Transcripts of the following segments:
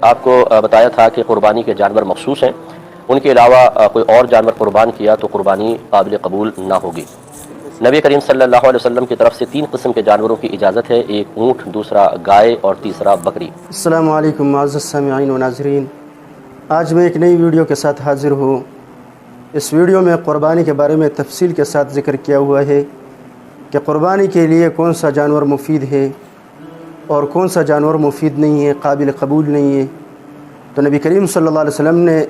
آپ کو بتایا تھا کہ قربانی کے جانور مخصوص ہیں، ان کے علاوہ کوئی اور جانور قربان کیا تو قربانی قابل قبول نہ ہوگی۔ نبی کریم صلی اللہ علیہ وسلم کی طرف سے 3 قسم کے جانوروں کی اجازت ہے، ایک اونٹ، دوسرا گائے اور تیسرا بکری۔ السلام علیکم معزز سامعین و ناظرین، آج میں ایک نئی ویڈیو کے ساتھ حاضر ہوں۔ اس ویڈیو میں قربانی کے بارے میں تفصیل کے ساتھ ذکر کیا ہوا ہے کہ قربانی کے لیے کون سا جانور مفید ہے اور کون سا جانور مفید نہیں ہے، قابل قبول نہیں ہے۔ تو نبی کریم صلی اللہ علیہ وسلم نے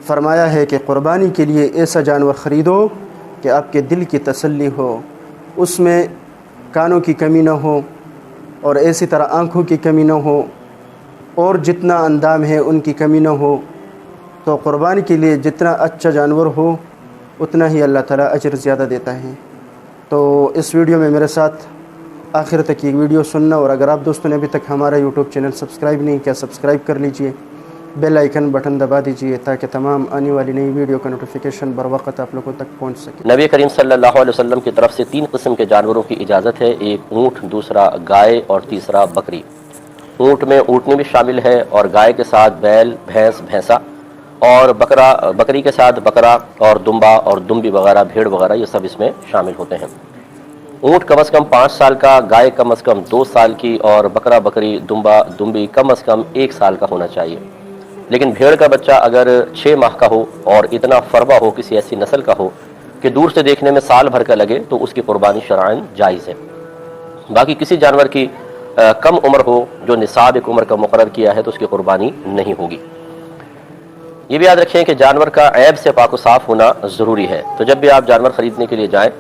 فرمایا ہے کہ قربانی کے لیے ایسا جانور خریدو کہ آپ کے دل کی تسلی ہو، اس میں کانوں کی کمی نہ ہو اور اسی طرح آنکھوں کی کمی نہ ہو اور جتنا اندام ہے ان کی کمی نہ ہو۔ تو قربانی کے لیے جتنا اچھا جانور ہو اتنا ہی اللہ تعالیٰ اجر زیادہ دیتا ہے۔ تو اس ویڈیو میں میرے ساتھ آخر تک یہ ویڈیو سننا، اور اگر آپ دوستوں نے ابھی تک ہمارا یوٹیوب چینل سبسکرائب نہیں کیا، سبسکرائب کر لیجئے، بیل آئیکن بٹن دبا دیجئے تاکہ تمام آنے والی نئی ویڈیو کا نوٹیفیکیشن بر وقت آپ لوگوں تک پہنچ سکے۔ نبی کریم صلی اللہ علیہ وسلم کی طرف سے 3 قسم کے جانوروں کی اجازت ہے، ایک اونٹ، دوسرا گائے اور تیسرا بکری۔ اونٹ میں اونٹنی بھی شامل ہے، اور گائے کے ساتھ بیل، بھینس، بھینسا، اور بکری کے ساتھ بکرا اور دمبا اور دمبی وغیرہ، بھیڑ وغیرہ، یہ سب اس میں شامل ہوتے ہیں۔ اونٹ کم از کم 5 سال کا، گائے کم از کم 2 سال کی، اور بکرا، بکری، دمبا، دمبی کم از کم 1 سال کا ہونا چاہیے۔ لیکن بھیڑ کا بچہ اگر 6 ماہ کا ہو اور اتنا فربا ہو، کسی ایسی نسل کا ہو کہ دور سے دیکھنے میں سال بھر کا لگے، تو اس کی قربانی شرعاً جائز ہے۔ باقی کسی جانور کی کم عمر ہو، جو نصاب ایک عمر کا مقرر کیا ہے، تو اس کی قربانی نہیں ہوگی۔ یہ بھی یاد رکھیں کہ جانور کا عیب سے پاک و صاف ہونا ضروری ہے۔ تو جب بھی آپ جانور خریدنے کے لیے جائیں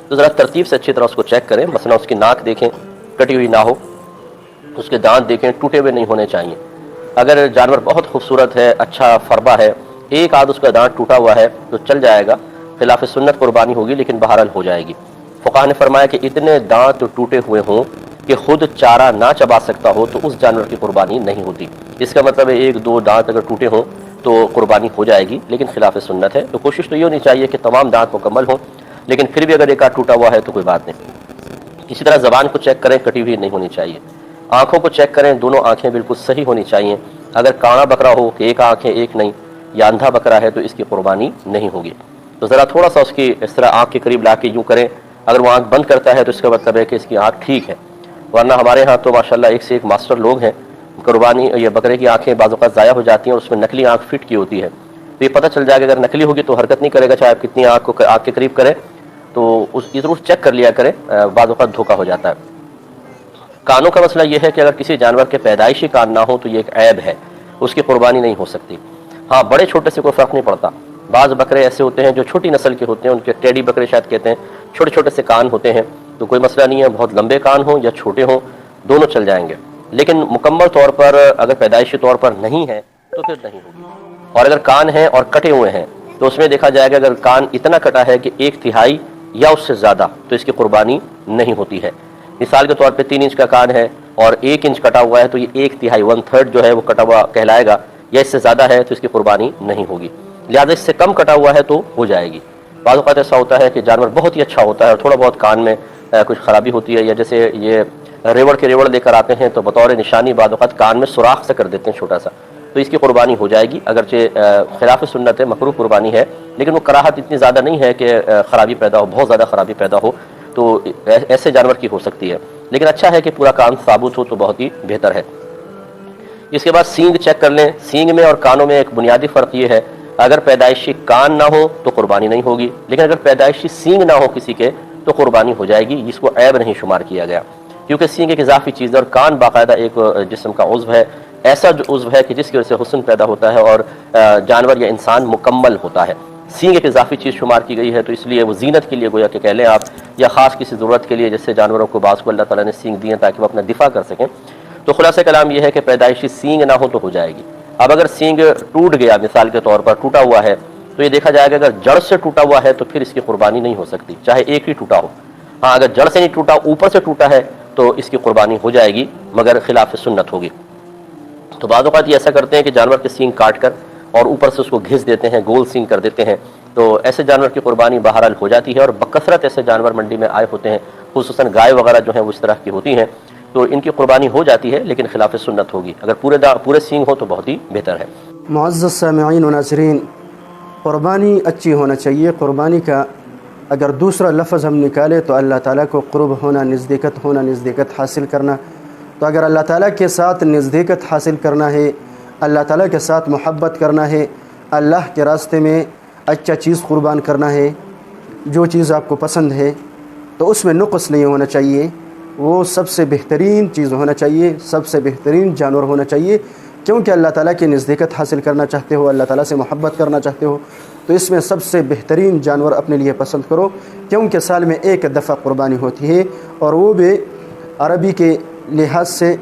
تو ذرا ترتیب سے اچھی طرح اس کو چیک کریں۔ مثلا اس کی ناک دیکھیں، کٹی ہوئی نہ ہو، اس کے دانت دیکھیں، ٹوٹے ہوئے نہیں ہونے چاہیے۔ اگر جانور بہت خوبصورت ہے، اچھا فربا ہے، ایک آدھ اس کا دانت ٹوٹا ہوا ہے تو چل جائے گا، خلاف سنت قربانی ہوگی لیکن بہرحال ہو جائے گی۔ فقہاء نے فرمایا کہ اتنے دانت ٹوٹے ہوئے ہوں کہ خود چارہ نہ چبا سکتا ہو تو اس جانور کی قربانی نہیں ہوتی۔ اس کا مطلب ہے 1-2 دانت اگر ٹوٹے ہوں تو قربانی ہو جائے گی، لیکن خلاف سنت ہے۔ تو کوشش تو یہ ہونی چاہیے کہ تمام دانت مکمل ہوں، لیکن پھر بھی اگر ایک آدھ ٹوٹا ہوا ہے تو کوئی بات نہیں۔ اسی طرح زبان کو چیک کریں، کٹی ہوئی نہیں ہونی چاہیے۔ آنکھوں کو چیک کریں، دونوں آنکھیں بالکل صحیح ہونی چاہیے۔ اگر کانا بکرا ہو کہ ایک آنکھ ہے ایک نہیں، یا اندھا بکرا ہے، تو اس کی قربانی نہیں ہوگی۔ تو ذرا تھوڑا سا اس کی اس طرح آنکھ کے قریب لا کے یوں کریں، اگر وہ آنکھ بند کرتا ہے تو اس کا مطلب ہے کہ اس کی آنکھ ٹھیک ہے، ورنہ ہمارے ہاں تو ماشاءاللہ ایک سے ایک ماسٹر لوگ ہیں، قربانی یہ بکرے کی آنکھیں بعض اوقات ضائع ہو جاتی ہیں اور اس میں نکلی آنکھ فٹ کی ہوتی ہے، تو یہ پتہ چل جائے گا اگر نکلی ہوگی تو حرکت نہیں کرے گا، چاہے آپ کتنی آنکھ کو آنکھ کے قریب کریں، تو اس کی ضرور چیک کر لیا کریں، بعض اوقات دھوکہ ہو جاتا ہے۔ کانوں کا مسئلہ یہ ہے کہ اگر کسی جانور کے پیدائشی کان نہ ہو تو یہ ایک عیب ہے، اس کی قربانی نہیں ہو سکتی۔ ہاں، بڑے چھوٹے سے کوئی فرق نہیں پڑتا۔ بعض بکرے ایسے ہوتے ہیں جو چھوٹی نسل کے ہوتے ہیں، ان کے ٹیڈی بکرے شاید کہتے ہیں، چھوٹے چھوٹے سے کان ہوتے ہیں، تو کوئی مسئلہ نہیں ہے، بہت لمبے کان ہوں یا چھوٹے ہوں، دونوں چل جائیں گے۔ لیکن مکمل طور پر اگر پیدائشی طور پر نہیں ہے تو پھر نہیں ہوگی۔ اور اگر کان ہیں اور کٹے ہوئے ہیں تو اس میں دیکھا جائے گا اگر کان اتنا کٹا ہے کہ 1/3 یا اس سے زیادہ، تو اس کی قربانی نہیں ہوتی ہے۔ مثال کے طور پہ 3 انچ کا کان ہے اور 1 انچ کٹا ہوا ہے تو یہ 1/3 1/3 جو ہے وہ کٹا ہوا کہلائے گا، یا اس سے زیادہ ہے تو اس کی قربانی نہیں ہوگی۔ لہٰذا اس سے کم کٹا ہوا ہے تو ہو جائے گی۔ بعض اوقات ایسا ہوتا ہے کہ جانور بہت ہی اچھا ہوتا ہے اور تھوڑا بہت کان میں کچھ خرابی ہوتی ہے، یا جیسے یہ ریوڑ کے ریوڑ لے کر آتے ہیں تو بطور نشانی بعض اوقات کان میں سوراخ سے کر دیتے ہیں چھوٹا سا، تو اس کی قربانی ہو جائے گی، اگرچہ خلاف سنت ہے، مکروہ قربانی ہے، لیکن وہ کراہت اتنی زیادہ نہیں ہے کہ خرابی پیدا ہو، بہت زیادہ خرابی پیدا ہو، تو ایسے جانور کی ہو سکتی ہے۔ لیکن اچھا ہے کہ پورا کان ثابت ہو تو بہت ہی بہتر ہے۔ اس کے بعد سینگ چیک کر لیں۔ سینگ میں اور کانوں میں ایک بنیادی فرق یہ ہے، اگر پیدائشی کان نہ ہو تو قربانی نہیں ہوگی، لیکن اگر پیدائشی سینگ نہ ہو کسی کے تو قربانی ہو جائے گی، جس کو عیب نہیں شمار کیا گیا، کیونکہ سینگ ایک اضافی چیز ہے اور کان باقاعدہ ایک جسم کا عضو ہے، ایسا جو عضو ہے کہ جس کی وجہ سے حسن پیدا ہوتا ہے اور جانور یا انسان مکمل ہوتا ہے۔ سینگ ایک اضافی چیز شمار کی گئی ہے، تو اس لیے وہ زینت کے لیے گویا کہ کہہ لیں آپ، یا خاص کسی ضرورت کے لیے، جیسے جانوروں کو بعض کو اللہ تعالیٰ نے سینگ دیے تاکہ وہ اپنا دفاع کر سکیں۔ تو خلاصہ کلام یہ ہے کہ پیدائشی سینگ نہ ہو تو ہو جائے گی۔ اب اگر سینگ ٹوٹ گیا، مثال کے طور پر ٹوٹا ہوا ہے، تو یہ دیکھا جائے گا اگر جڑ سے ٹوٹا ہوا ہے تو پھر اس کی قربانی نہیں ہو سکتی، چاہے ایک ہی ٹوٹا ہو۔ ہاں، اگر جڑ سے نہیں ٹوٹا، اوپر سے ٹوٹا ہے تو اس کی قربانی ہو جائے گی، مگر خلاف سنت ہوگی۔ تو بعض اوقات یہ ایسا کرتے ہیں کہ جانور کے سینگ کاٹ کر اور اوپر سے اس کو گھس دیتے ہیں، گول سینگ کر دیتے ہیں، تو ایسے جانور کی قربانی بہرحال ہو جاتی ہے، اور بکثرت ایسے جانور منڈی میں آئے ہوتے ہیں، خصوصاً گائے وغیرہ جو ہیں وہ اس طرح کی ہوتی ہیں تو ان کی قربانی ہو جاتی ہے لیکن خلاف سنت ہوگی. اگر پورے سینگ ہو تو بہت ہی بہتر ہے. معزز سامعین و ناظرین، قربانی اچھی ہونا چاہیے. قربانی کا اگر دوسرا لفظ ہم نکالے تو اللہ تعالیٰ کو قرب ہونا، نزدیکت حاصل کرنا. تو اگر اللہ تعالیٰ کے ساتھ نزدیکت حاصل کرنا ہے، اللہ تعالیٰ کے ساتھ محبت کرنا ہے، اللہ کے راستے میں اچھا چیز قربان کرنا ہے، جو چیز آپ کو پسند ہے، تو اس میں نقص نہیں ہونا چاہیے. وہ سب سے بہترین چیز ہونا چاہیے، سب سے بہترین جانور ہونا چاہیے. کیونکہ اللہ تعالیٰ کی نزدیکت حاصل کرنا چاہتے ہو، اللہ تعالیٰ سے محبت کرنا چاہتے ہو، تو اس میں سب سے بہترین جانور اپنے لیے پسند کرو. کیونکہ سال میں ایک دفعہ قربانی ہوتی ہے، اور وہ بھی عربی کے لحاظ سے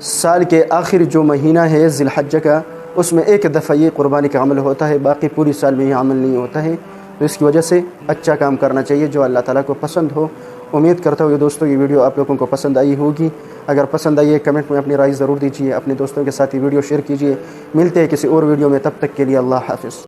سال کے آخر جو مہینہ ہے ذی الحجہ کا، اس میں ایک دفعہ یہ قربانی کا عمل ہوتا ہے، باقی پوری سال میں یہ عمل نہیں ہوتا ہے. تو اس کی وجہ سے اچھا کام کرنا چاہیے جو اللہ تعالیٰ کو پسند ہو. امید کرتا ہوں کہ دوستوں یہ ویڈیو آپ لوگوں کو پسند آئی ہوگی. اگر پسند آئی ہے کمنٹ میں اپنی رائے ضرور دیجیے، اپنے دوستوں کے ساتھ یہ ویڈیو شیئر کیجیے. ملتے ہیں کسی اور ویڈیو میں، تب تک کے لیے اللہ حافظ.